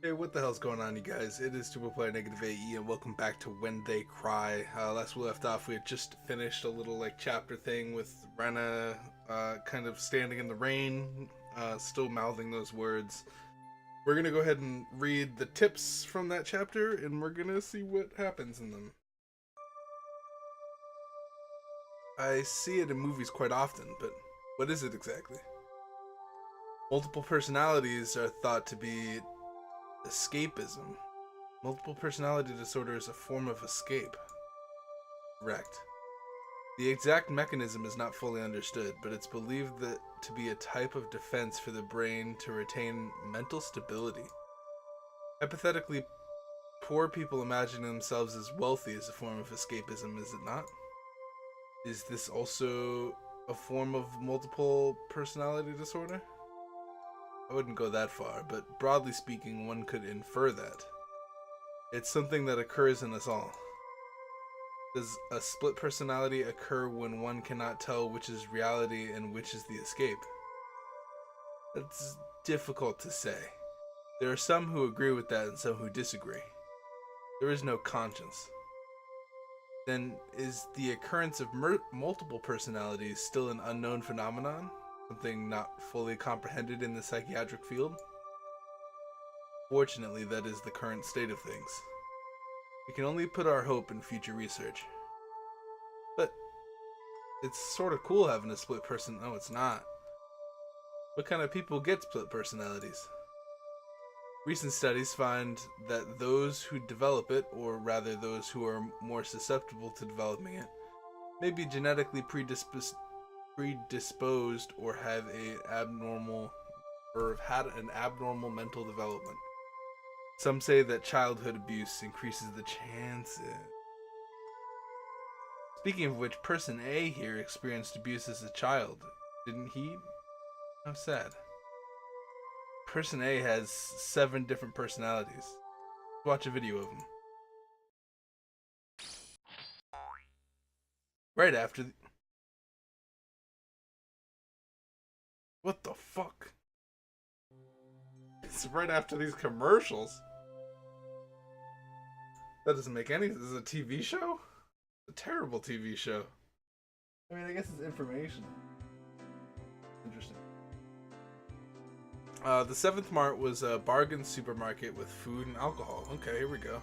Hey, what the hell's going on, you guys? It is Player NegativeAE, and welcome back to When They Cry. Last we left off, we had just finished a little chapter thing with Rena, kind of standing in the rain, still mouthing those words. We're gonna go ahead and read the tips from that chapter, and we're gonna see what happens in them. I see it in movies quite often, but what is it exactly? Multiple personalities are thought to be escapism. Multiple personality disorder is a form of escape. Correct. The exact mechanism is not fully understood, but it's believed that to be a type of defense for the brain to retain mental stability. Hypothetically, poor people imagining themselves as wealthy is a form of escapism, is it not? Is this also a form of multiple personality disorder? I wouldn't go that far, but broadly speaking, one could infer that. It's something that occurs in us all. Does a split personality occur when one cannot tell which is reality and which is the escape? That's difficult to say. There are some who agree with that and some who disagree. There is no conscience. Then is the occurrence of multiple personalities still an unknown phenomenon? Something not fully comprehended in the psychiatric field? Fortunately, that is the current state of things. We can only put our hope in future research. But it's sort of cool having a split person. No, it's not. What kind of people get split personalities? Recent studies find that those who develop it, or rather those who are more susceptible to developing it, may be genetically predisposed or have had an abnormal mental development. Some say that childhood abuse increases the chances. Speaking of which, person A here experienced abuse as a child, didn't he? How sad. Person A has 7 different personalities. Let's watch a video of him. Right after what the fuck? It's right after these commercials. That doesn't make any sense. This is a TV show? A terrible TV show. I mean, I guess it's information. Interesting. The 7th mart was a bargain supermarket with food and alcohol. Okay, here we go.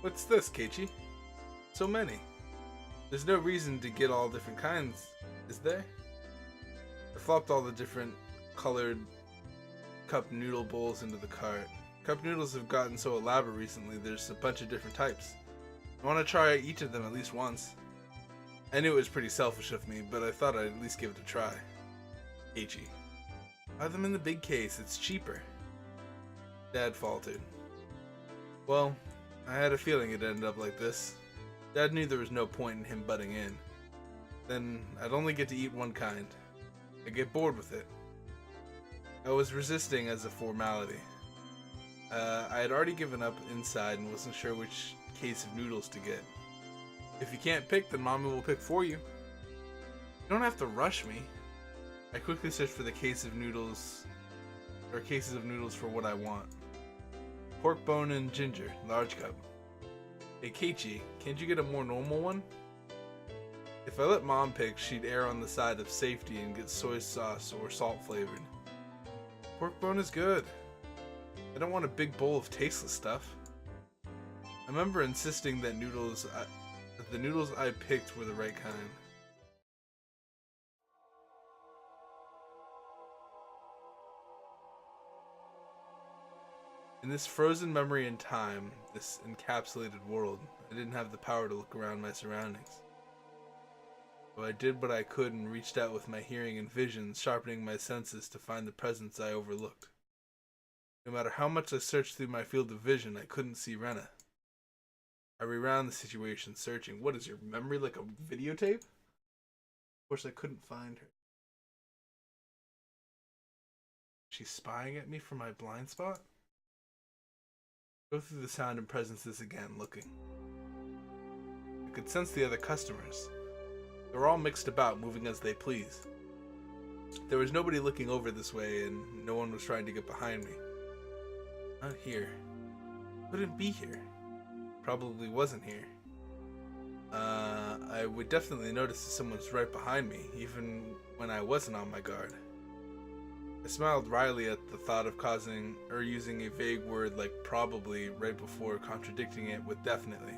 What's this, Keiichi? So many. There's no reason to get all different kinds, is there? I flopped all the different colored cup noodle bowls into the cart. Cup noodles have gotten so elaborate recently, there's a bunch of different types. I want to try each of them at least once. I knew it was pretty selfish of me, but I thought I'd at least give it a try. Keiichi. Buy them in the big case, it's cheaper. Dad faltered. Well, I had a feeling it'd end up like this. Dad knew there was no point in him butting in. Then I'd only get to eat one kind. I'd get bored with it. I was resisting as a formality. I had already given up inside and wasn't sure which case of noodles to get. If you can't pick, then Mommy will pick for you. You don't have to rush me. I quickly searched for the cases of noodles for what I want. Pork bone and ginger, large cup. Hey Keiichi, can't you get a more normal one? If I let Mom pick, she'd err on the side of safety and get soy sauce or salt flavored. Pork bone is good. I don't want a big bowl of tasteless stuff. I remember insisting that the noodles I picked were the right kind. In this frozen memory in time, this encapsulated world, I didn't have the power to look around my surroundings. So I did what I could and reached out with my hearing and vision, sharpening my senses to find the presence I overlooked. No matter how much I searched through my field of vision, I couldn't see Rena. I rewound the situation, searching. What is your memory, like a videotape? Of course, I couldn't find her. She's spying at me from my blind spot? Go through the sound and presences again, looking. I could sense the other customers. They were all mixed about, moving as they please. There was nobody looking over this way, and no one was trying to get behind me. Not here. Couldn't be here. Probably wasn't here. I would definitely notice if someone's right behind me, even when I wasn't on my guard. I smiled wryly at the thought of causing or using a vague word like probably right before contradicting it with definitely.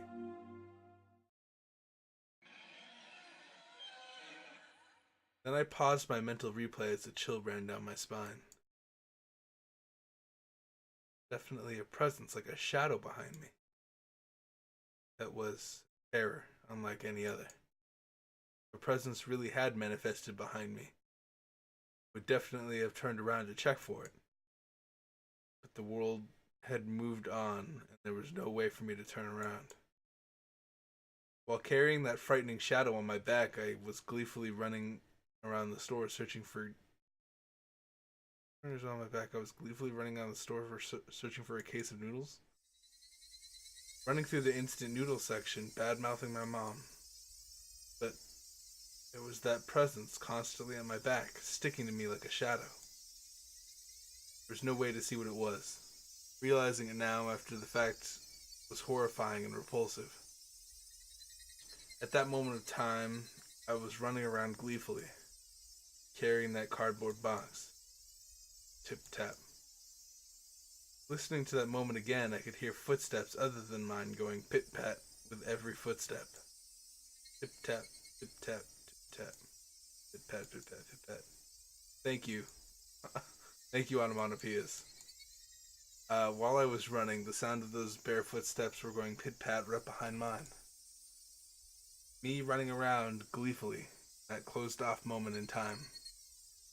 Then I paused my mental replay as a chill ran down my spine. Definitely a presence, like a shadow behind me. That was terror, unlike any other. A presence really had manifested behind me. Would definitely have turned around to check for it. But the world had moved on, and there was no way for me to turn around. While carrying that frightening shadow on my back, I was gleefully running around the store searching for. On my back, I was gleefully running out of the store searching for a case of noodles. Running through the instant noodle section, bad mouthing my mom. But it was that presence constantly on my back, sticking to me like a shadow. There was no way to see what it was. Realizing it now after the fact was horrifying and repulsive. At that moment of time, I was running around gleefully, carrying that cardboard box. Tip-tap. Listening to that moment again, I could hear footsteps other than mine going pit-pat with every footstep. Tip-tap, tip-tap, tip-tap, pit-pat, pit-pat, pit-pat. Thank you. Thank you, onomatopoeias. While I was running, the sound of those bare footsteps were going pit-pat right behind mine. Me running around gleefully, that closed-off moment in time.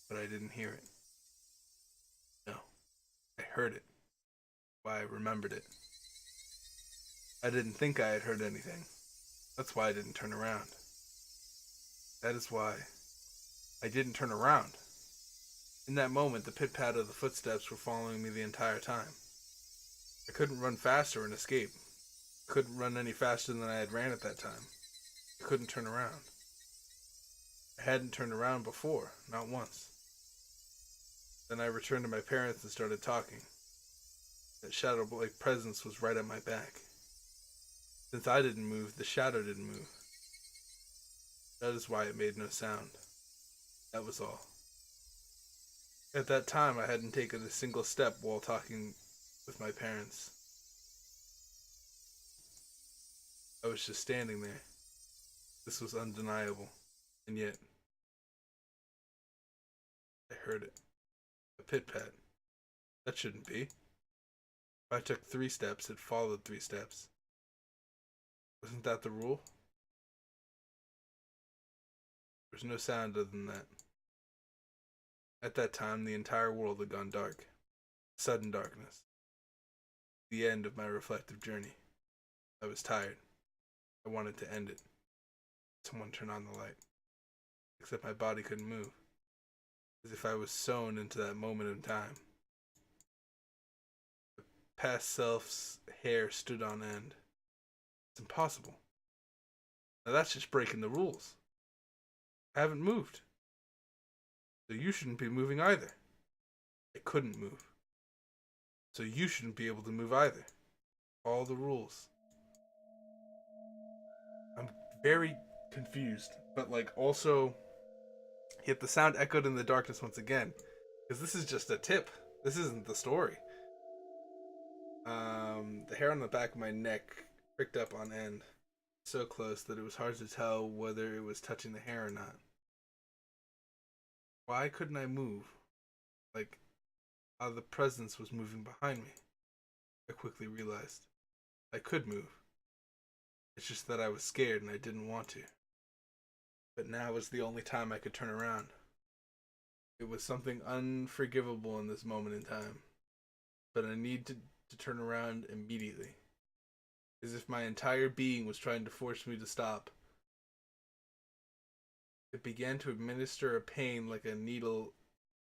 But I didn't hear it. No, I heard it. Why I remembered it. I didn't think I had heard anything. That's why I didn't turn around. That is why I didn't turn around. In that moment, the pit-pat of the footsteps were following me the entire time. I couldn't run faster and escape. I couldn't run any faster than I had ran at that time. I couldn't turn around. I hadn't turned around before, not once. Then I returned to my parents and started talking. That shadow-like presence was right at my back. Since I didn't move, the shadow didn't move. That is why it made no sound. That was all. At that time, I hadn't taken a single step while talking with my parents. I was just standing there. This was undeniable. And yet, I heard it. A pit-pat. That shouldn't be. If I took 3 steps, it followed 3 steps. Wasn't that the rule? There was no sound other than that. At that time, the entire world had gone dark. Sudden darkness. The end of my reflective journey. I was tired. I wanted to end it. Someone turn on the light. Except my body couldn't move. As if I was sewn into that moment in time. The past self's hair stood on end. It's impossible. Now that's just breaking the rules. I haven't moved. So you shouldn't be moving either. I couldn't move. So you shouldn't be able to move either. All the rules. I'm very confused, but also, yet the sound echoed in the darkness once again. Because this is just a tip. This isn't the story. The hair on the back of my neck pricked up on end. So close that it was hard to tell whether it was touching the hair or not. Why couldn't I move? How the presence was moving behind me. I quickly realized. I could move. It's just that I was scared and I didn't want to. But now was the only time I could turn around. It was something unforgivable in this moment in time. But I needed to turn around immediately. As if my entire being was trying to force me to stop. It began to administer a pain like a needle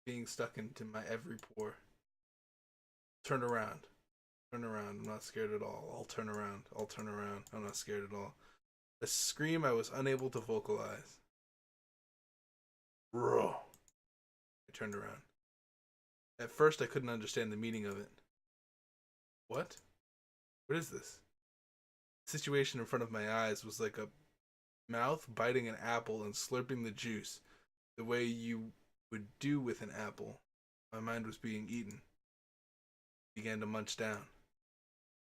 being stuck into my every pore. Turn around. Turn around. I'm not scared at all. I'll turn around. I'll turn around. I'm not scared at all. A scream I was unable to vocalize. Bro. I turned around. At first I couldn't understand the meaning of it. What? What is this? The situation in front of my eyes was like a mouth biting an apple and slurping the juice the way you would do with an apple. My mind was being eaten. I began to munch down.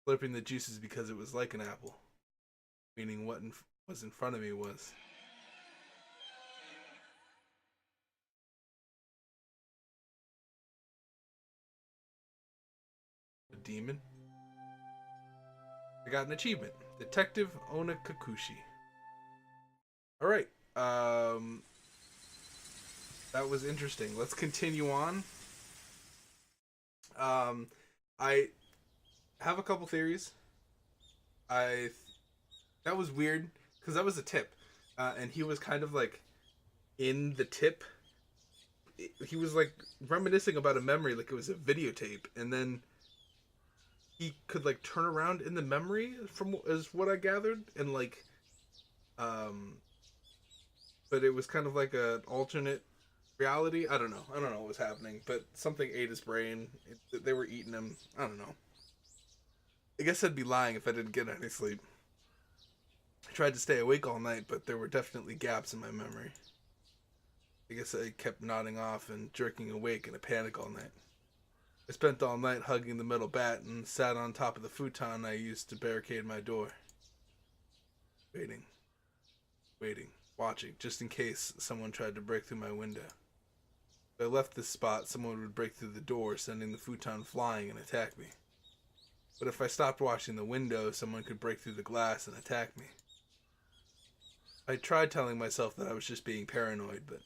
Slurping the juices because it was like an apple, meaning what was in front of me was a demon. I got an achievement. Detective Ona Kakushi. Alright. That was interesting. Let's continue on. I have a couple theories. I That was weird because that was a tip, and he was kind of like in the tip. He was like reminiscing about a memory, like it was a videotape, and then he could like turn around in the memory from as what I gathered, and like, but it was kind of like an alternate reality. I don't know. I don't know what was happening, but something ate his brain. They were eating him. I don't know. I guess I'd be lying if I didn't get any sleep. I tried to stay awake all night, but there were definitely gaps in my memory. I guess I kept nodding off and jerking awake in a panic all night. I spent all night hugging the metal bat and sat on top of the futon I used to barricade my door. Waiting, watching, just in case someone tried to break through my window. If I left this spot, someone would break through the door, sending the futon flying and attack me. But if I stopped watching the window, someone could break through the glass and attack me. I tried telling myself that I was just being paranoid, but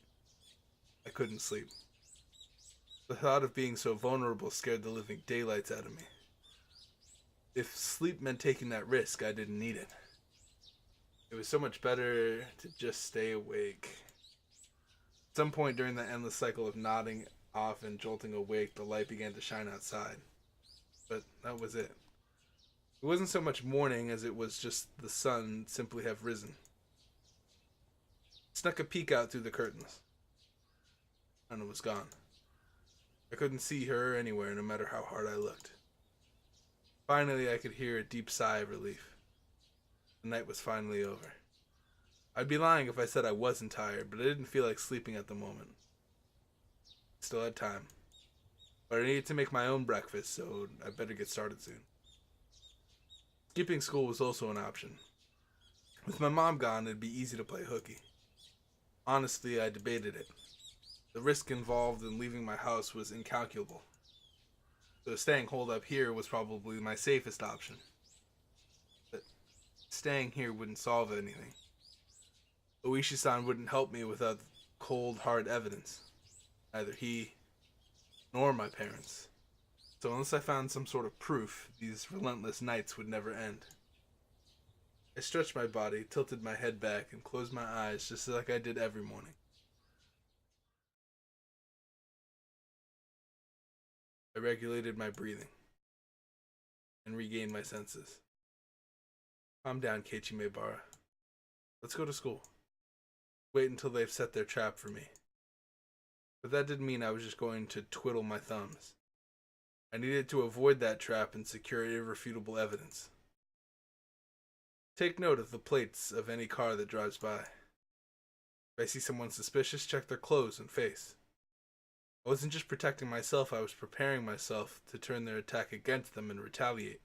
I couldn't sleep. The thought of being so vulnerable scared the living daylights out of me. If sleep meant taking that risk, I didn't need it. It was so much better to just stay awake. At some point during the endless cycle of nodding off and jolting awake, the light began to shine outside. But that was it. It wasn't so much morning as it was just the sun simply have risen. Snuck a peek out through the curtains. Anna was gone. I couldn't see her anywhere, no matter how hard I looked. Finally, I could hear a deep sigh of relief. The night was finally over. I'd be lying if I said I wasn't tired, but I didn't feel like sleeping at the moment. Still had time. But I needed to make my own breakfast, so I better get started soon. Skipping school was also an option. With my mom gone, it'd be easy to play hooky. Honestly, I debated it. The risk involved in leaving my house was incalculable. So staying holed up here was probably my safest option. But staying here wouldn't solve anything. Oishi-san wouldn't help me without cold, hard evidence. Neither he nor my parents. So unless I found some sort of proof, these relentless nights would never end. I stretched my body, tilted my head back, and closed my eyes just like I did every morning. I regulated my breathing and regained my senses. Calm down, Keiichi Maebara. Let's go to school. Wait until they've set their trap for me. But that didn't mean I was just going to twiddle my thumbs. I needed to avoid that trap and secure irrefutable evidence. Take note of the plates of any car that drives by. If I see someone suspicious, check their clothes and face. I wasn't just protecting myself, I was preparing myself to turn their attack against them and retaliate.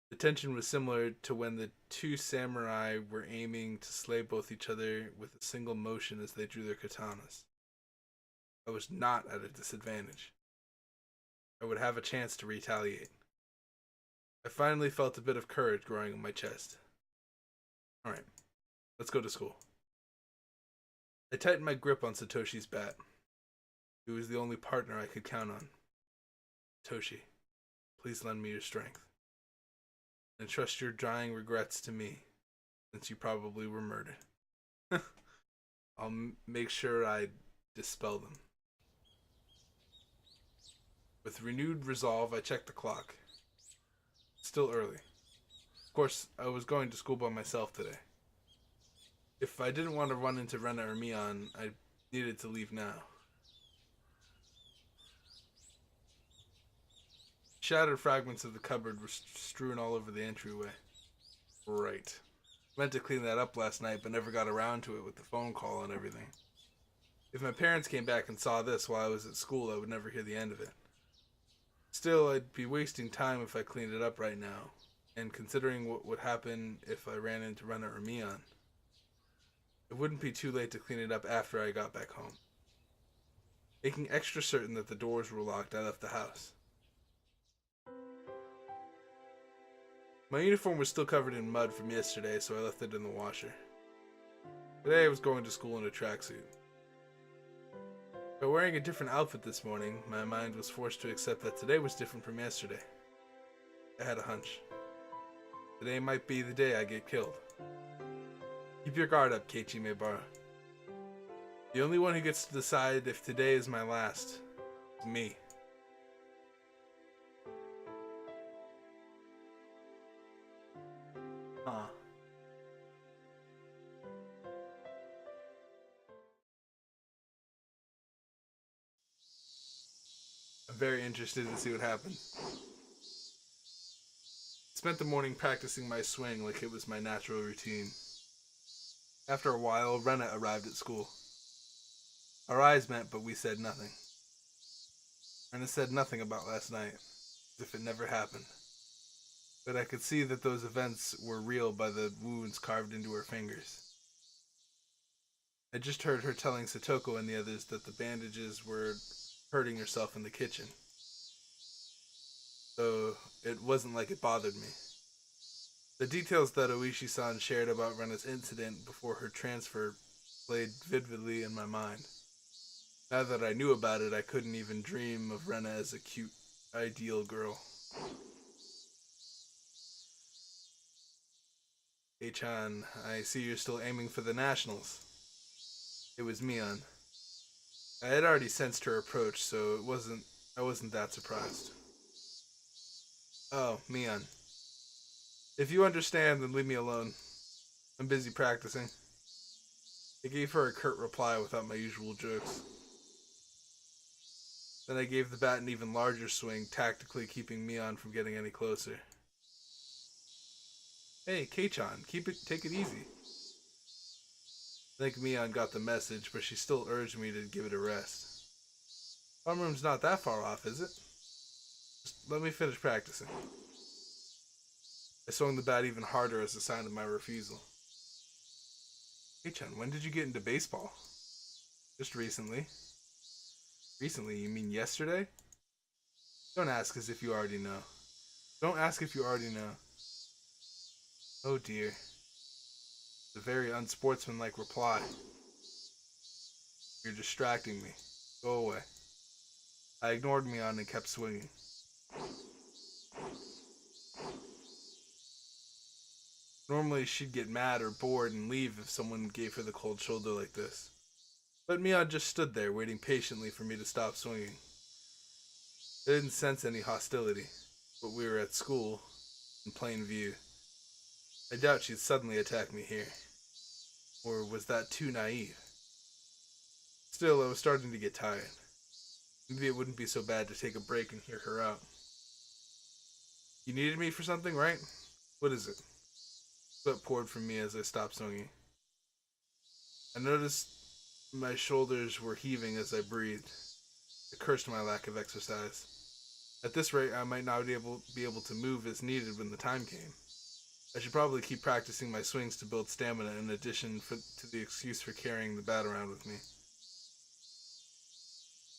The tension was similar to when the two samurai were aiming to slay both each other with a single motion as they drew their katanas. I was not at a disadvantage. I would have a chance to retaliate. I finally felt a bit of courage growing in my chest. Alright, let's go to school. I tightened my grip on Satoshi's bat. He was the only partner I could count on. Satoshi, please lend me your strength. And trust your dying regrets to me, since you probably were murdered. I'll make sure I dispel them. With renewed resolve, I checked the clock. Still early. Of course, I was going to school by myself today. If I didn't want to run into Rena or Mion, I needed to leave now. Shattered fragments of the cupboard were strewn all over the entryway. Right. Meant to clean that up last night, but never got around to it with the phone call and everything. If my parents came back and saw this while I was at school, I would never hear the end of it. Still, I'd be wasting time if I cleaned it up right now, and considering what would happen if I ran into Rena or Mion, it wouldn't be too late to clean it up after I got back home. Making extra certain that the doors were locked, I left the house. My uniform was still covered in mud from yesterday, so I left it in the washer. Today I was going to school in a tracksuit. By wearing a different outfit this morning, my mind was forced to accept that today was different from yesterday. I had a hunch. Today might be the day I get killed. Keep your guard up, Keiichi Maebara. The only one who gets to decide if today is my last is me. Huh. I'm very interested to see what happens. Spent the morning practicing my swing like it was my natural routine. After a while, Rena arrived at school. Our eyes met, but we said nothing. Rena said nothing about last night, as if it never happened. But I could see that those events were real by the wounds carved into her fingers. I just heard her telling Satoko and the others that the bandages were hurting herself in the kitchen. So it wasn't like it bothered me. The details that Oishi-san shared about Rena's incident before her transfer played vividly in my mind. Now that I knew about it, I couldn't even dream of Rena as a cute, ideal girl. Hey Chan, I see you're still aiming for the nationals. It was Mion. I had already sensed her approach, so I wasn't that surprised. Oh, Mion. If you understand, then leave me alone. I'm busy practicing. I gave her a curt reply without my usual jokes. Then I gave the bat an even larger swing, tactically keeping Mion from getting any closer. Hey, Kei-chan, take it easy. I think Mion got the message, but she still urged me to give it a rest. Homeroom's not that far off, is it? Just let me finish practicing. I swung the bat even harder as a sign of my refusal. Kei-chan, when did you get into baseball? Just recently. Recently, you mean yesterday? Don't ask as if you already know. Don't ask if you already know. Oh dear. It's a very unsportsmanlike reply. You're distracting me. Go away. I ignored Mion and kept swinging. Normally she'd get mad or bored and leave if someone gave her the cold shoulder like this. But Mion just stood there waiting patiently for me to stop swinging. I didn't sense any hostility, but we were at school, in plain view. I doubt she'd suddenly attack me here. Or was that too naive? Still, I was starting to get tired. Maybe it wouldn't be so bad to take a break and hear her out. You needed me for something, right? What is it? Sweat poured from me as I stopped swinging. I noticed my shoulders were heaving as I breathed. I cursed my lack of exercise. At this rate, I might not be able to move as needed when the time came. I should probably keep practicing my swings to build stamina in addition to the excuse for carrying the bat around with me.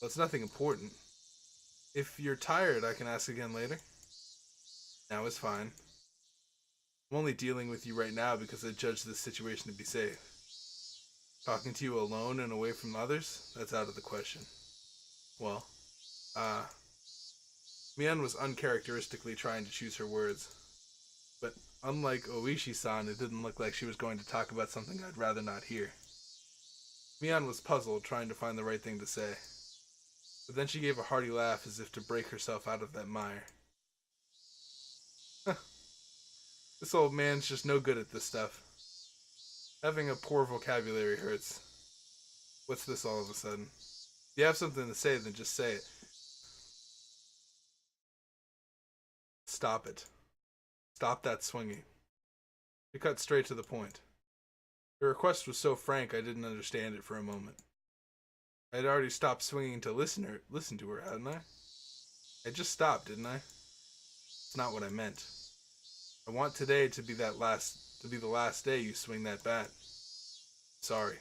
Well, it's nothing important. If you're tired, I can ask again later. Now is fine. I'm only dealing with you right now because I judge this situation to be safe. Talking to you alone and away from others? That's out of the question. Well, Mion was uncharacteristically trying to choose her words. But unlike Oishi-san, it didn't look like she was going to talk about something I'd rather not hear. Mion was puzzled, trying to find the right thing to say. But then she gave a hearty laugh as if to break herself out of that mire. This old man's just no good at this stuff. Having a poor vocabulary hurts. What's this all of a sudden? If you have something to say, then just say it. Stop it. Stop that swinging. She cut straight to the point. Her request was so frank I didn't understand it for a moment. I had already stopped swinging to listen to her, hadn't I? I just stopped, didn't I? It's not what I meant. I want today to be the last day you swing that bat. Sorry.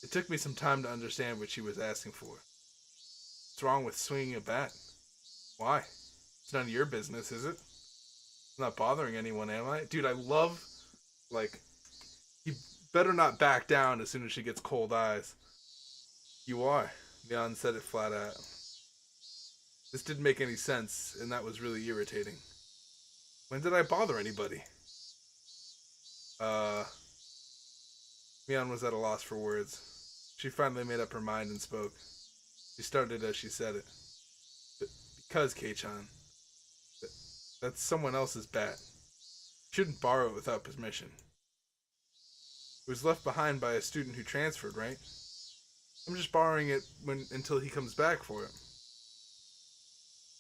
It took me some time to understand what she was asking for. What's wrong with swinging a bat? Why? It's none of your business, is it? I'm not bothering anyone, am I? Dude, I love, you better not back down as soon as she gets cold eyes. You are. Mion said it flat out. This didn't make any sense, and that was really irritating. When did I bother anybody? Mion was at a loss for words. She finally made up her mind and spoke. She started as she said it. Because, Kei-chan, that's someone else's bat. You shouldn't borrow it without permission. It was left behind by a student who transferred, right? I'm just borrowing it until he comes back for it.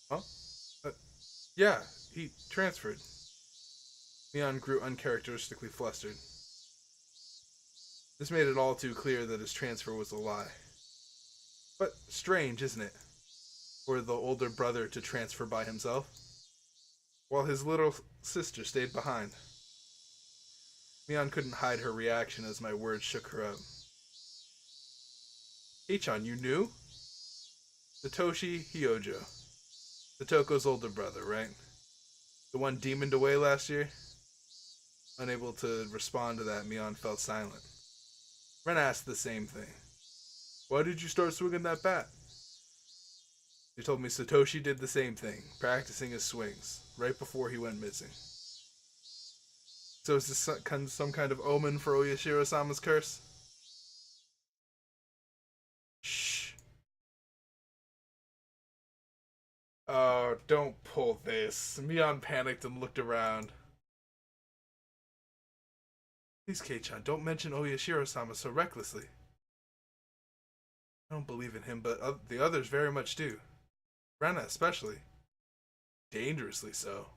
Huh? Yeah, he transferred. Mion grew uncharacteristically flustered. This made it all too clear that his transfer was a lie. But strange, isn't it? For the older brother to transfer by himself, while his little sister stayed behind. Mion couldn't hide her reaction as my words shook her up. Kei-chan, you knew? Satoshi Hyojo. Satoko's older brother, right? The one demoned away last year? Unable to respond to that, Mion fell silent. Ren asked the same thing. Why did you start swinging that bat? He told me Satoshi did the same thing, practicing his swings, right before he went missing. So is this some kind of omen for Oyashiro-sama's curse? Shh. Oh, don't pull this. Mion panicked and looked around. Please, Kei-chan, don't mention Oyashiro-sama so recklessly. I don't believe in him, but the others very much do. Rena especially. Dangerously so.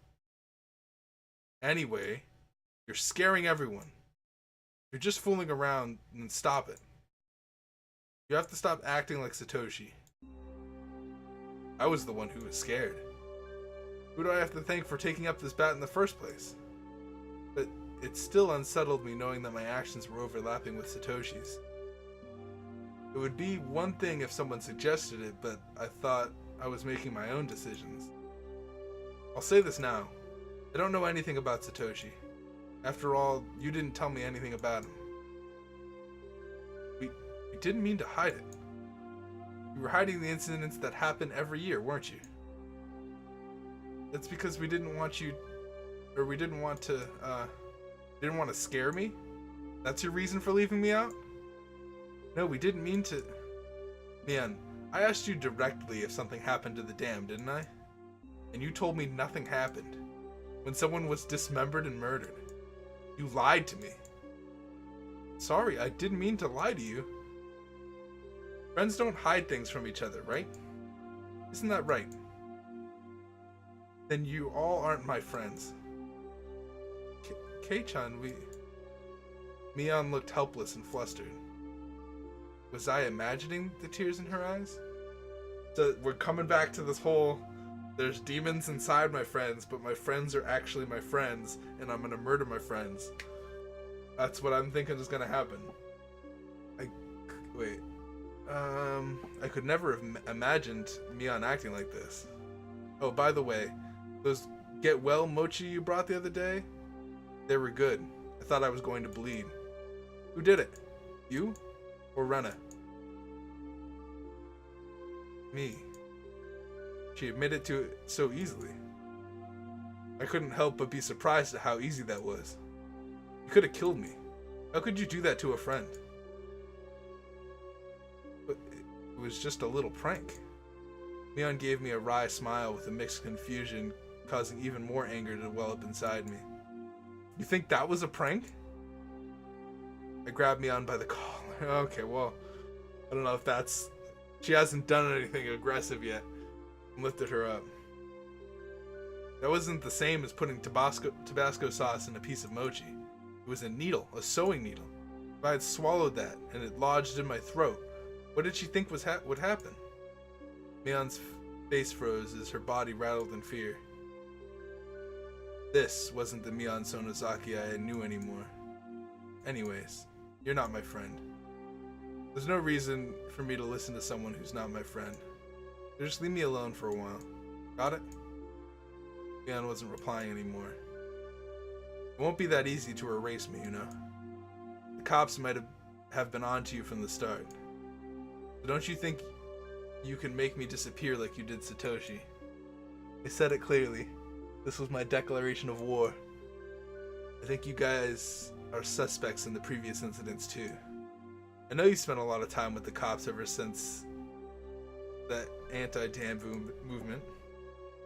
Anyway, you're scaring everyone. You're just fooling around, and stop it. You have to stop acting like Satoshi. I was the one who was scared. Who do I have to thank for taking up this bat in the first place? But it still unsettled me knowing that my actions were overlapping with Satoshi's. It would be one thing if someone suggested it, but I thought I was making my own decisions. I'll say this now. I don't know anything about Satoshi. After all, you didn't tell me anything about him. We didn't mean to hide it. You were hiding the incidents that happen every year, weren't you? That's because we didn't want to scare me? That's your reason for leaving me out? No, we didn't mean to. Man, I asked you directly if something happened to the dam, didn't I? And you told me nothing happened. When someone was dismembered and murdered. You lied to me. Sorry, I didn't mean to lie to you. Friends don't hide things from each other, right? Isn't that right? Then you all aren't my friends. Kei-chan, Mion looked helpless and flustered. Was I imagining the tears in her eyes? So we're coming back to this whole, there's demons inside my friends, but my friends are actually my friends, and I'm gonna murder my friends. That's what I'm thinking is gonna happen. I could never have imagined Mion acting like this. Oh, by the way, those get well mochi you brought the other day? They were good. I thought I was going to bleed. Who did it? You? Or Rena? Me. She admitted to it so easily. I couldn't help but be surprised at how easy that was. You could have killed me. How could you do that to a friend? But it was just a little prank. Mion gave me a wry smile with a mixed confusion, causing even more anger to well up inside me. You think that was a prank? I grabbed Mion by the collar. Okay, well, I don't know if that's... She hasn't done anything aggressive yet. And lifted her up. That wasn't the same as putting Tabasco sauce in a piece of mochi. It was a needle, a sewing needle. If I had swallowed that and it lodged in my throat, what did she think would happen? Mion's face froze as her body rattled in fear. This wasn't the Mion Sonozaki I knew anymore. Anyways, you're not my friend. There's no reason for me to listen to someone who's not my friend. So just leave me alone for a while. Got it? Mion wasn't replying anymore. It won't be that easy to erase me, you know. The cops might have been onto you from the start. So don't you think you can make me disappear like you did Satoshi? I said it clearly. This was my declaration of war. I think you guys are suspects in the previous incidents too. I know you spent a lot of time with the cops ever since that anti-dam movement.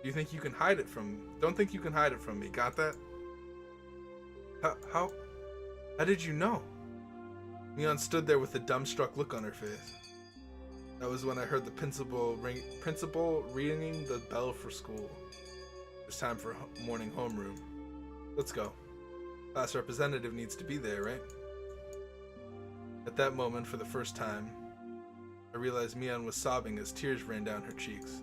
Do you think you can hide it from... Don't think you can hide it from me, got that? How did you know? Mion stood there with a dumbstruck look on her face. That was when I heard the principal ringing the bell for school. It's time for morning homeroom. Let's go. Class representative needs to be there, right? At that moment, for the first time, I realized Mion was sobbing as tears ran down her cheeks.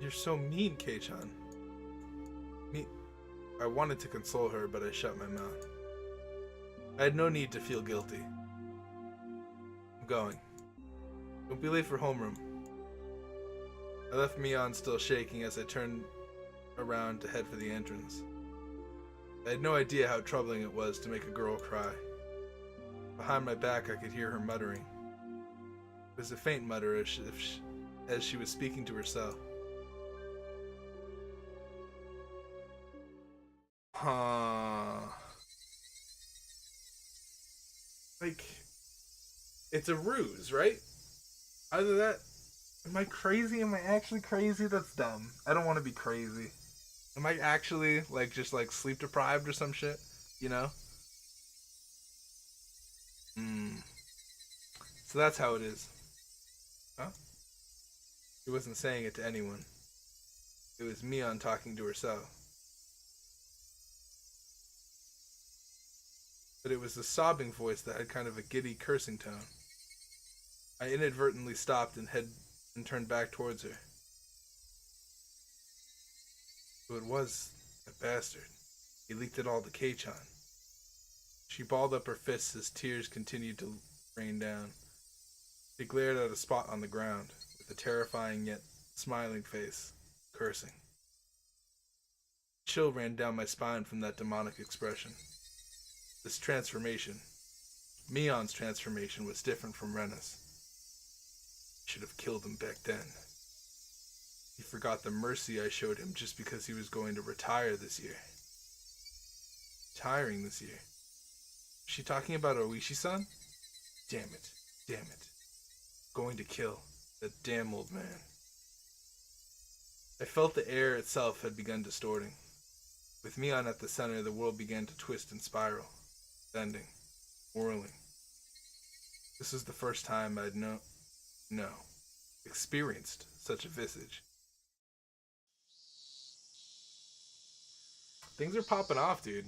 You're so mean, Kei-chan. I wanted to console her, but I shut my mouth. I had no need to feel guilty. I'm going. Don't be late for homeroom. I left Mion still shaking as I turned around to head for the entrance. I had no idea how troubling it was to make a girl cry. Behind my back, I could hear her muttering. It was a faint mutter as she was speaking to herself. Like, it's a ruse, right? Either that... Am I crazy? Am I actually crazy? That's dumb. I don't want to be crazy. Am I actually, just sleep deprived or some shit? You know? So that's how it is. Huh? She wasn't saying it to anyone. It was Mion talking to herself. But it was the sobbing voice that had kind of a giddy cursing tone. I inadvertently stopped and turned back towards her. So it was that bastard. He leaked it all to Kei-chan. She balled up her fists as tears continued to rain down. She glared at a spot on the ground, with a terrifying yet smiling face, cursing. A chill ran down my spine from that demonic expression. This transformation, Mion's transformation, was different from Rena's. I should have killed him back then. He forgot the mercy I showed him just because he was going to retire this year. Retiring this year? Is she talking about Oishi-san? Damn it. Going to kill that damn old man. I felt the air itself had begun distorting. With Mion at the center, the world began to twist and spiral, bending, whirling. This was the first time I'd experienced such a visage. Things are popping off, dude.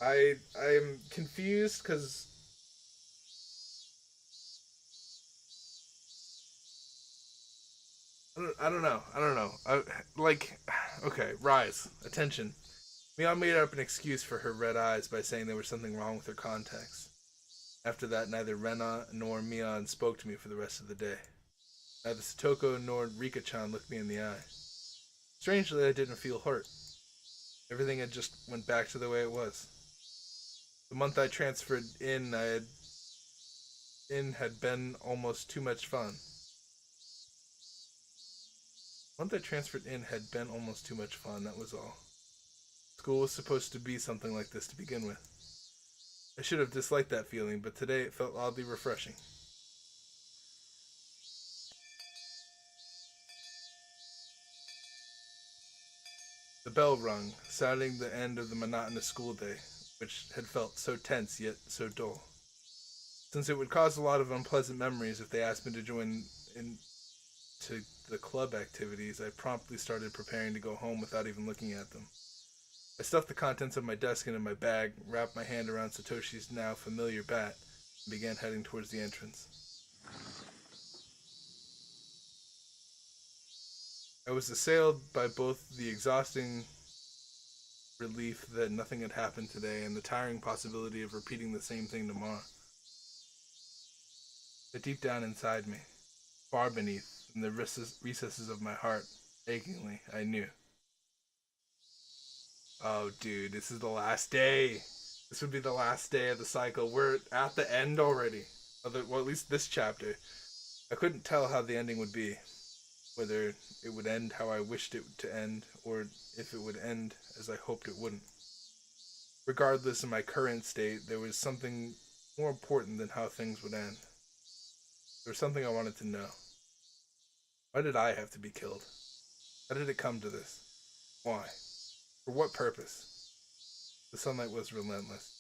I'm confused because I don't know. Okay, Rise, attention. Mion made up an excuse for her red eyes by saying there was something wrong with her contacts. After that, neither Rena nor Mion spoke to me for the rest of the day. Neither Satoko nor Rika-chan looked me in the eye. Strangely, I didn't feel hurt. Everything had just went back to the way it was. The month I transferred in, had been almost too much fun. That was all. School was supposed to be something like this to begin with. I should have disliked that feeling, but today it felt oddly refreshing. The bell rung, sounding the end of the monotonous school day, which had felt so tense yet so dull. Since it would cause a lot of unpleasant memories if they asked me to join in to the club activities, I promptly started preparing to go home without even looking at them. I stuffed the contents of my desk into my bag, wrapped my hand around Satoshi's now familiar bat, and began heading towards the entrance. I was assailed by both the exhausting relief that nothing had happened today and the tiring possibility of repeating the same thing tomorrow. But deep down inside me, far beneath, in the recesses of my heart, achingly, I knew. Oh, dude, this is the last day. This would be the last day of the cycle. We're at the end already. Well, at least this chapter. I couldn't tell how the ending would be. Whether it would end how I wished it to end, or if it would end as I hoped it wouldn't. Regardless of my current state, there was something more important than how things would end. There was something I wanted to know. Why did I have to be killed? How did it come to this? Why? For what purpose? The sunlight was relentless.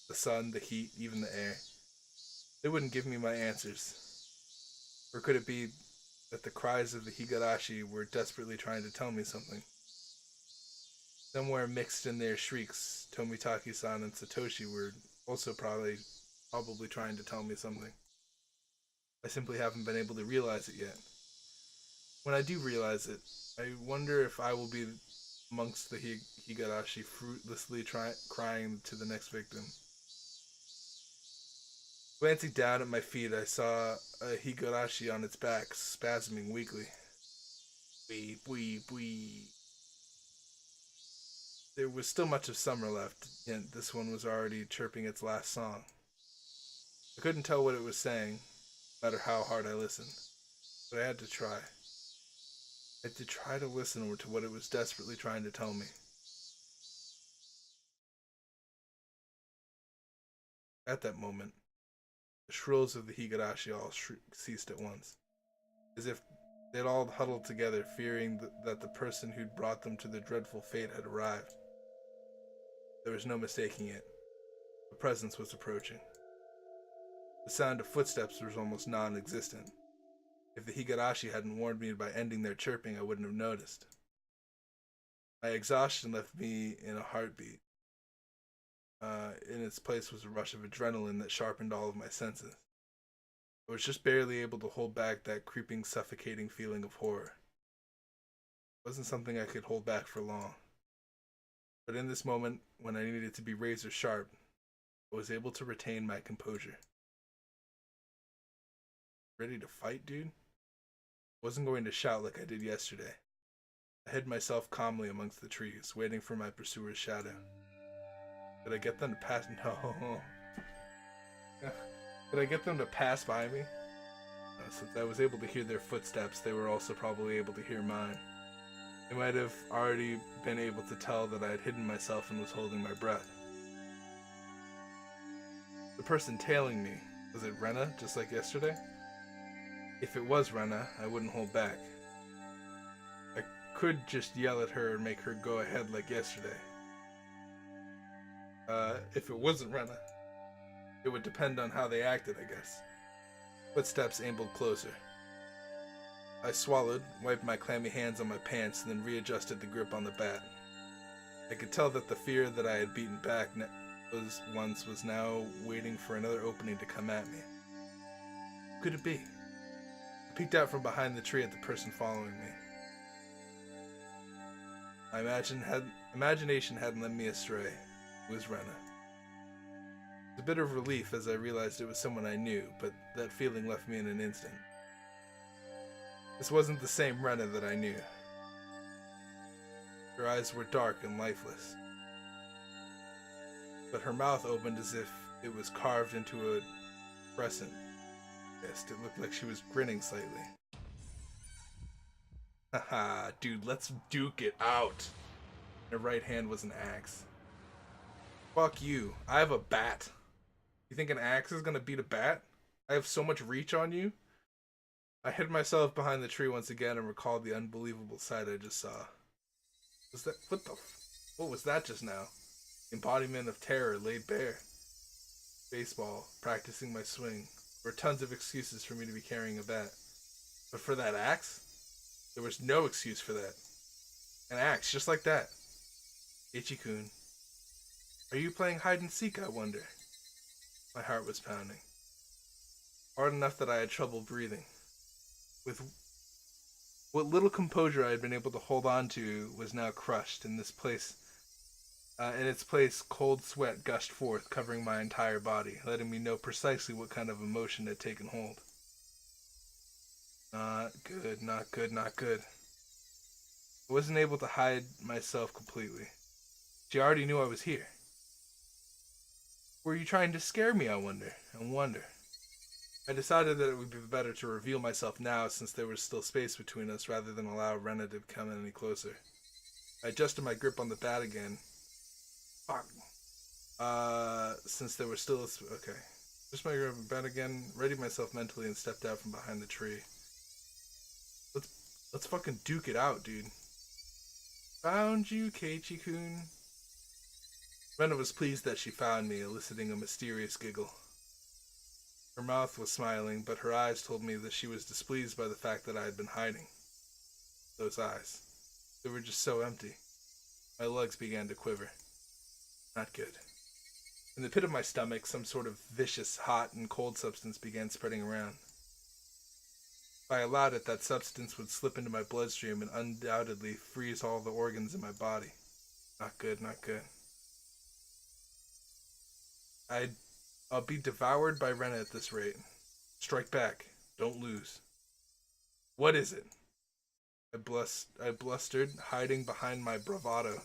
The sun, the heat, even the air. They wouldn't give me my answers. Or could it be that the cries of the Higurashi were desperately trying to tell me something? Somewhere mixed in their shrieks, Tomitaki-san and Satoshi were also probably trying to tell me something. I simply haven't been able to realize it yet. When I do realize it, I wonder if I will be amongst the Higurashi fruitlessly crying to the next victim. Glancing down at my feet, I saw a Higurashi on its back, spasming weakly. Wee, wee, wee. There was still much of summer left, yet this one was already chirping its last song. I couldn't tell what it was saying, no matter how hard I listened, but I had to try. I had to try to listen to what it was desperately trying to tell me. At that moment, the shrills of the Higurashi all ceased at once, as if they'd all huddled together, fearing that the person who'd brought them to their dreadful fate had arrived. There was no mistaking it. A presence was approaching. The sound of footsteps was almost non-existent. If the Higurashi hadn't warned me by ending their chirping, I wouldn't have noticed. My exhaustion left me in a heartbeat. In its place was a rush of adrenaline that sharpened all of my senses. I was just barely able to hold back that creeping, suffocating feeling of horror. It wasn't something I could hold back for long. But in this moment, when I needed to be razor sharp, I was able to retain my composure. Ready to fight, dude? I wasn't going to shout like I did yesterday. I hid myself calmly amongst the trees, waiting for my pursuer's shadow. Did I get them to pass? No. Did I get them to pass by me? Since I was able to hear their footsteps, they were also probably able to hear mine. They might have already been able to tell that I had hidden myself and was holding my breath. The person tailing me, was it Rena, just like yesterday? If it was Rena, I wouldn't hold back. I could just yell at her and make her go ahead like yesterday. If it wasn't Rena, it would depend on how they acted, I guess. Footsteps ambled closer. I swallowed, wiped my clammy hands on my pants, and then readjusted the grip on the bat. I could tell that the fear that I had beaten back was now waiting for another opening to come at me. Who could it be? I peeked out from behind the tree at the person following me. My imagination hadn't led me astray. It was Rena. It was a bit of relief as I realized it was someone I knew, but that feeling left me in an instant. This wasn't the same Rena that I knew. Her eyes were dark and lifeless, but her mouth opened as if it was carved into a crescent. Yes, it looked like she was grinning slightly. Haha, dude, let's duke it out. Her right hand was an axe. Fuck you. I have a bat. You think an axe is gonna beat a bat? I have so much reach on you. I hid myself behind the tree once again and recalled the unbelievable sight I just saw. What was that just now? Embodiment of terror laid bare. Baseball, practicing my swing. There were tons of excuses for me to be carrying a bat. But for that axe? There was no excuse for that. An axe, just like that. Ichi-kun, are you playing hide and seek, I wonder? My heart was pounding. Hard enough that I had trouble breathing. With what little composure I had been able to hold on to was now crushed. In its place, cold sweat gushed forth, covering my entire body, letting me know precisely what kind of emotion had taken hold. Not good, not good, not good. I wasn't able to hide myself completely. She already knew I was here. Were you trying to scare me, I wonder? I decided that it would be better to reveal myself now, since there was still space between us, rather than allow Rena to come any closer. I adjusted my grip on the bat again. Fuck. Since there was still okay. Just my grip on the bat again, readied myself mentally, and stepped out from behind the tree. Let's fucking duke it out, dude. Found you, Keiichi-kun. Rena was pleased that she found me, eliciting a mysterious giggle. Her mouth was smiling, but her eyes told me that she was displeased by the fact that I had been hiding. Those eyes. They were just so empty. My legs began to quiver. Not good. In the pit of my stomach, some sort of vicious, hot, and cold substance began spreading around. If I allowed it, that substance would slip into my bloodstream and undoubtedly freeze all the organs in my body. Not good, not good. I'll be devoured by Rena at this rate. Strike back. Don't lose. What is it? I blustered, hiding behind my bravado.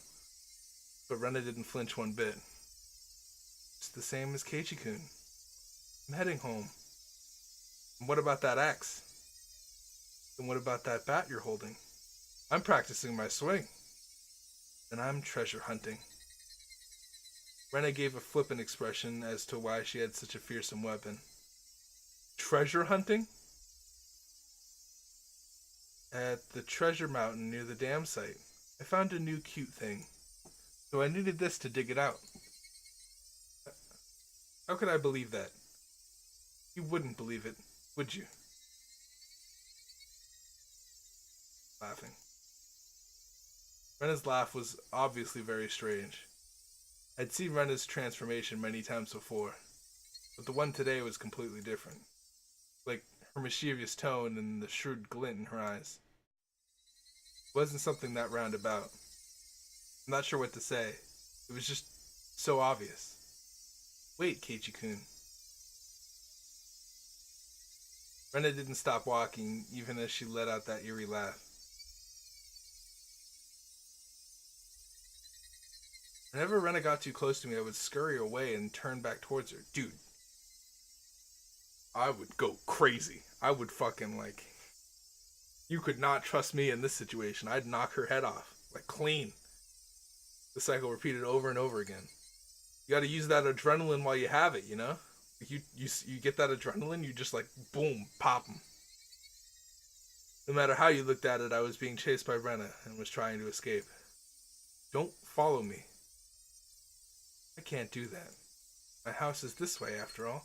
But Rena didn't flinch one bit. It's the same as Keiichi-kun. I'm heading home. And what about that axe? And what about that bat you're holding? I'm practicing my swing. And I'm treasure hunting. Rena gave a flippant expression as to why she had such a fearsome weapon. Treasure hunting? At the treasure mountain near the dam site, I found a new cute thing. So I needed this to dig it out. How could I believe that? You wouldn't believe it, would you? Laughing. Rena's laugh was obviously very strange. I'd seen Rena's transformation many times before, but the one today was completely different. Like her mischievous tone and the shrewd glint in her eyes. It wasn't something that roundabout. I'm not sure what to say. It was just so obvious. Wait, Keiichi-kun. Rena didn't stop walking, even as she let out that eerie laugh. Whenever Rena got too close to me, I would scurry away and turn back towards her. Dude, I would go crazy. I would fucking, you could not trust me in this situation. I'd knock her head off, clean. The cycle repeated over and over again. You gotta use that adrenaline while you have it, you know? You get that adrenaline, you just, boom, pop them. No matter how you looked at it, I was being chased by Rena and was trying to escape. Don't follow me. I can't do that. My house is this way, after all.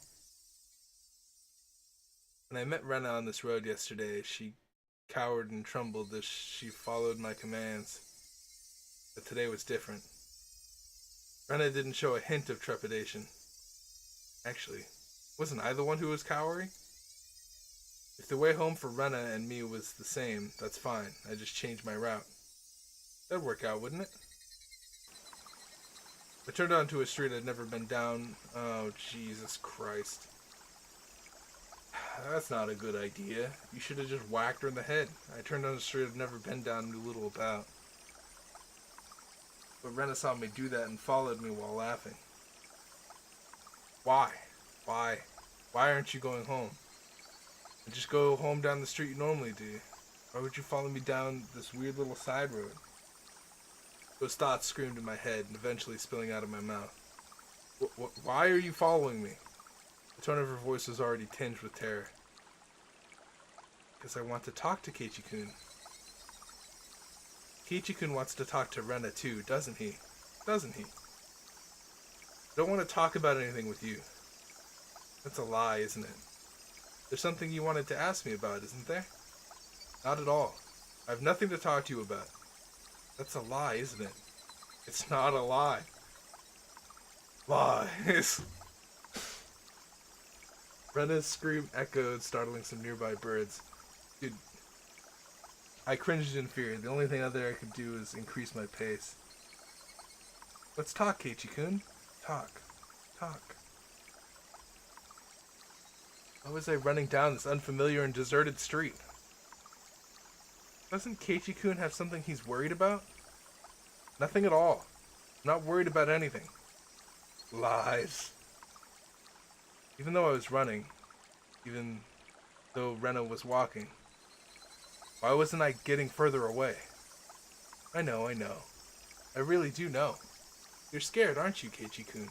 When I met Rena on this road yesterday, she cowered and trembled as she followed my commands. But today was different. Rena didn't show a hint of trepidation. Actually, wasn't I the one who was cowering? If the way home for Rena and me was the same, that's fine. I just changed my route. That'd work out, wouldn't it? I turned onto a street I'd never been down. Oh, Jesus Christ. That's not a good idea. You should have just whacked her in the head. I turned on a street I've never been down, knew little about. But Rena saw me do that and followed me while laughing. Why? Why aren't you going home? And just go home down the street you normally do. Why would you follow me down this weird little side road? Those thoughts screamed in my head and eventually spilling out of my mouth. Why are you following me? The tone of her voice was already tinged with terror. Because I want to talk to Keiichi-kun. Keiichi-kun wants to talk to Rena too, doesn't he? Doesn't he? I don't want to talk about anything with you. That's a lie, isn't it? There's something you wanted to ask me about, isn't there? Not at all. I have nothing to talk to you about. That's a lie, isn't it? It's not a lie. Lies. Rena's scream echoed, startling some nearby birds. Dude, I cringed in fear. The only thing other I could do is increase my pace. Let's talk, Keiichi-kun. Talk. Talk. Why was I running down this unfamiliar and deserted street? Doesn't Keiichi-kun have something he's worried about? Nothing at all. I'm not worried about anything. Lies. Even though I was running, even though Rena was walking, why wasn't I getting further away? I know. I really do know. You're scared, aren't you, Keiichi-kun?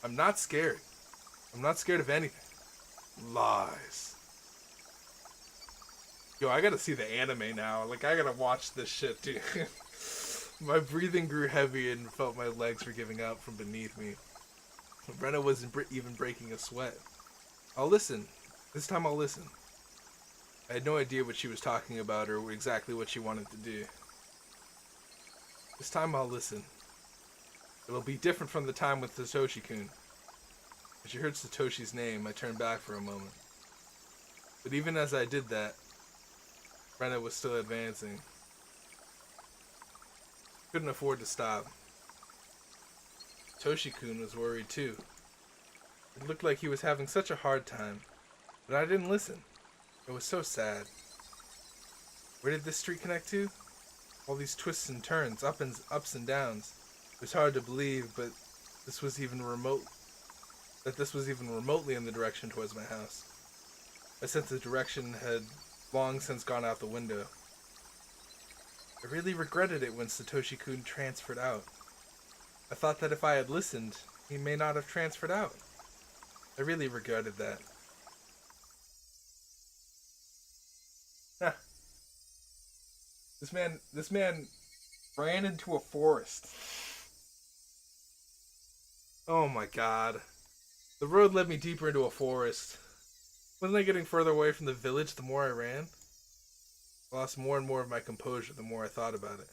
I'm not scared. I'm not scared of anything. Lies. Yo, I gotta see the anime now. Like, I gotta watch this shit, dude. My breathing grew heavy and felt my legs were giving out from beneath me. Rena wasn't even breaking a sweat. I'll listen. This time I'll listen. I had no idea what she was talking about or exactly what she wanted to do. This time I'll listen. It'll be different from the time with Satoshi-kun. As you heard Satoshi's name, I turned back for a moment. But even as I did that, Rena was still advancing. Couldn't afford to stop. Satoshi-kun was worried too. It looked like he was having such a hard time, but I didn't listen. It was so sad. Where did this street connect to? All these twists and turns, ups and downs. It was hard to believe, but this was even remotely in the direction towards my house. My sense of direction had long since gone out the window. I really regretted it when Satoshi-kun transferred out. I thought that if I had listened, he may not have transferred out. I really regretted that. Huh. This man ran into a forest. Oh my god. The road led me deeper into a forest. Wasn't I getting further away from the village the more I ran? I lost more and more of my composure the more I thought about it.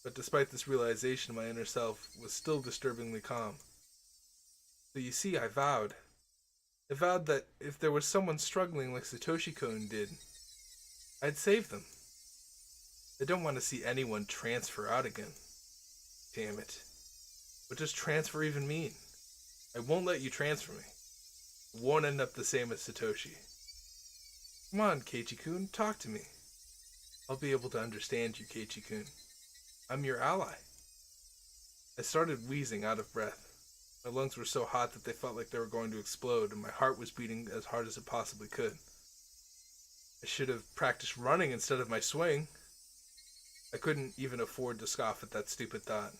But despite this realization, my inner self was still disturbingly calm. So you see, I vowed. I vowed that if there was someone struggling like Satoshi-kun did, I'd save them. I don't want to see anyone transfer out again. Damn it. What does transfer even mean? I won't let you transfer me. It won't end up the same as Satoshi. Come on, Keiichi-kun, talk to me. I'll be able to understand you, Keiichi-kun. I'm your ally. I started wheezing out of breath. My lungs were so hot that they felt like they were going to explode, and my heart was beating as hard as it possibly could. I should have practiced running instead of my swing. I couldn't even afford to scoff at that stupid thought.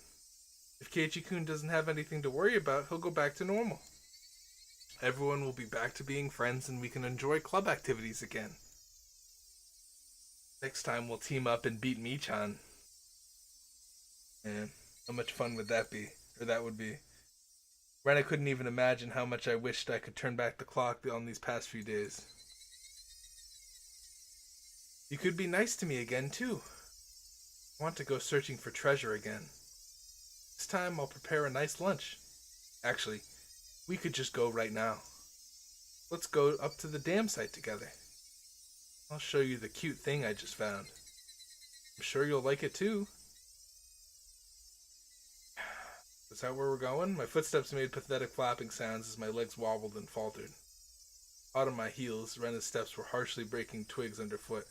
If Keiichi-kun doesn't have anything to worry about, he'll go back to normal. Everyone will be back to being friends and we can enjoy club activities again. Next time we'll team up and beat Michan. Man, how much fun would that be? Or that would be. Rena couldn't even imagine how much I wished I could turn back the clock on these past few days. You could be nice to me again, too. I want to go searching for treasure again. This time I'll prepare a nice lunch. Actually, we could just go right now. Let's go up to the dam site together. I'll show you the cute thing I just found. I'm sure you'll like it too. Is that where we're going? My footsteps made pathetic flapping sounds as my legs wobbled and faltered. Out on my heels, Rena's steps were harshly breaking twigs underfoot.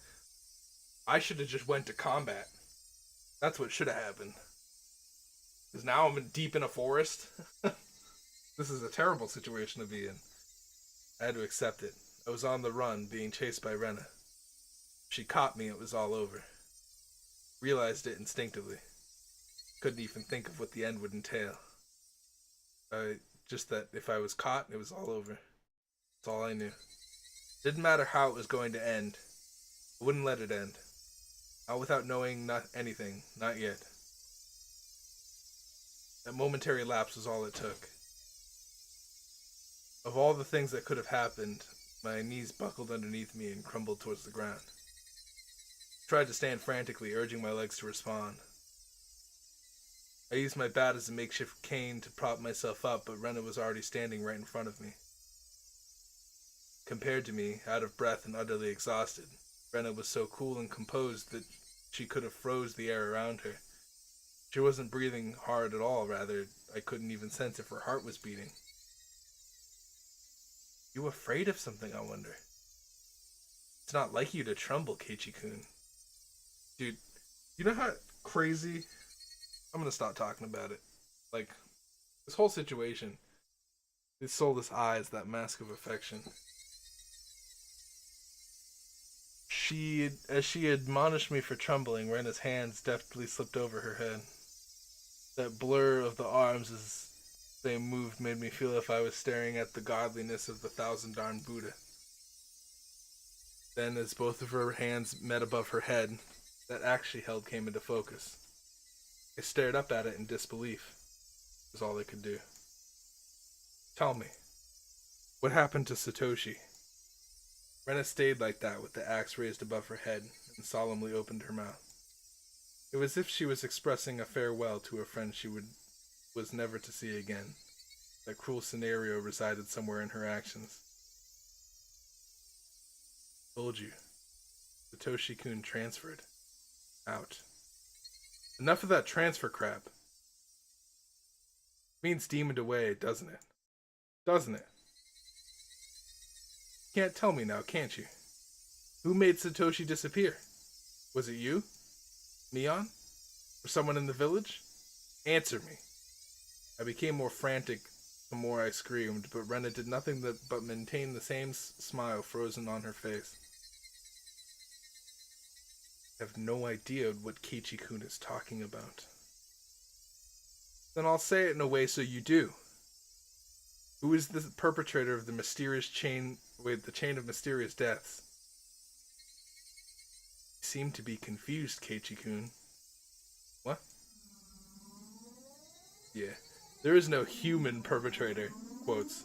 I should have just went to combat. That's what should have happened. Because now I'm deep in a forest. This is a terrible situation to be in. I had to accept it. I was on the run, being chased by Rena. If she caught me, it was all over. Realized it instinctively. Couldn't even think of what the end would entail. Just that if I was caught, it was all over. That's all I knew. Didn't matter how it was going to end. I wouldn't let it end. Not without knowing anything. Not yet. That momentary lapse was all it took. Of all the things that could have happened, my knees buckled underneath me and crumbled towards the ground. Tried to stand frantically, urging my legs to respond. I used my bat as a makeshift cane to prop myself up, but Rena was already standing right in front of me. Compared to me, out of breath and utterly exhausted, Rena was so cool and composed that she could have froze the air around her. She wasn't breathing hard at all, rather, I couldn't even sense if her heart was beating. You afraid of something, I wonder? It's not like you to tremble, Keiichi-kun. Dude, you know how crazy... I'm gonna stop talking about it. Like, this whole situation, this soulless eyes, that mask of affection. As she admonished me for trembling, Rena's hands deftly slipped over her head. That blur of the arms as they moved made me feel if I was staring at the godliness of the thousand-darn Buddha. Then, as both of her hands met above her head, that axe she held came into focus. I stared up at it in disbelief. It was all I could do. Tell me, what happened to Satoshi? Rena stayed like that with the axe raised above her head and solemnly opened her mouth. It was as if she was expressing a farewell to a friend she was never to see again. That cruel scenario resided somewhere in her actions. Told you. Satoshi-kun transferred. Out. Enough of that transfer crap. Means demoned away, doesn't it? Doesn't it? You can't tell me now, can't you? Who made Satoshi disappear? Was it you? Mion? Or someone in the village? Answer me. I became more frantic the more I screamed, but Rena did nothing but maintain the same smile frozen on her face. I have no idea what Keiichi-kun is talking about. Then I'll say it in a way so you do. Who is the perpetrator of the chain of mysterious deaths? You seem to be confused, Keiichi-kun. What? Yeah, there is no human perpetrator. Quotes.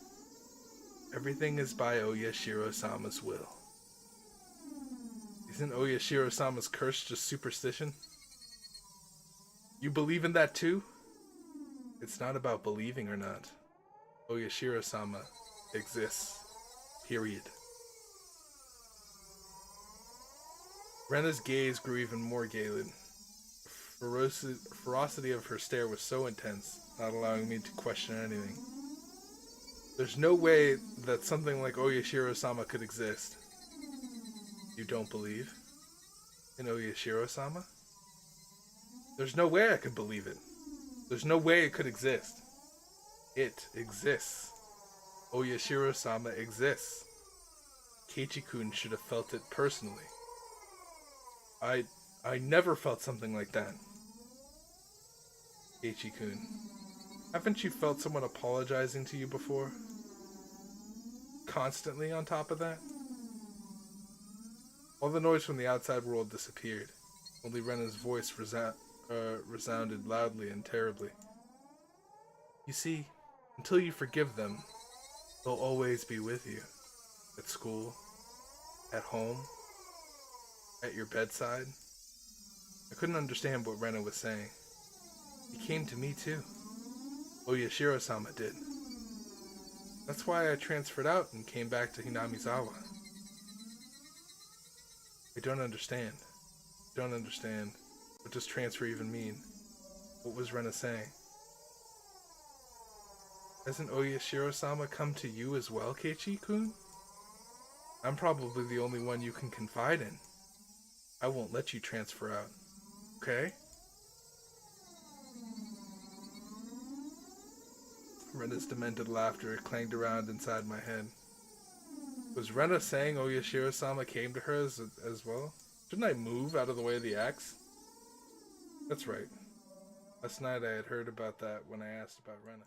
Everything is by Oyashiro-sama's will. Isn't Oyashiro-sama's curse just superstition? You believe in that too? It's not about believing or not. Oyashiro-sama exists. Period. Rena's gaze grew even more galed. The ferocity of her stare was so intense, not allowing me to question anything. There's no way that something like Oyashiro-sama could exist. You don't believe in Oyashiro-sama? There's no way I could believe it. There's no way it could exist. It exists. Oyashiro-sama exists. Keiichi-kun should have felt it personally. I never felt something like that. Keiichi-kun, haven't you felt someone apologizing to you before? Constantly on top of that? All the noise from the outside world disappeared. Only Rena's voice resounded loudly and terribly. You see, until you forgive them, they'll always be with you. At school, at home, at your bedside. I couldn't understand what Rena was saying. He came to me too. Oyashiro-sama did. That's why I transferred out and came back to Hinamizawa. I don't understand. Don't understand. What does transfer even mean? What was Rena saying? Hasn't Oyashiro-sama come to you as well, Keiichi-kun? I'm probably the only one you can confide in. I won't let you transfer out. Okay? Rena's demented laughter clanged around inside my head. Was Rena saying Oyashiro-sama came to her as well? Shouldn't I move out of the way of the axe? That's right. Last night I had heard about that when I asked about Rena.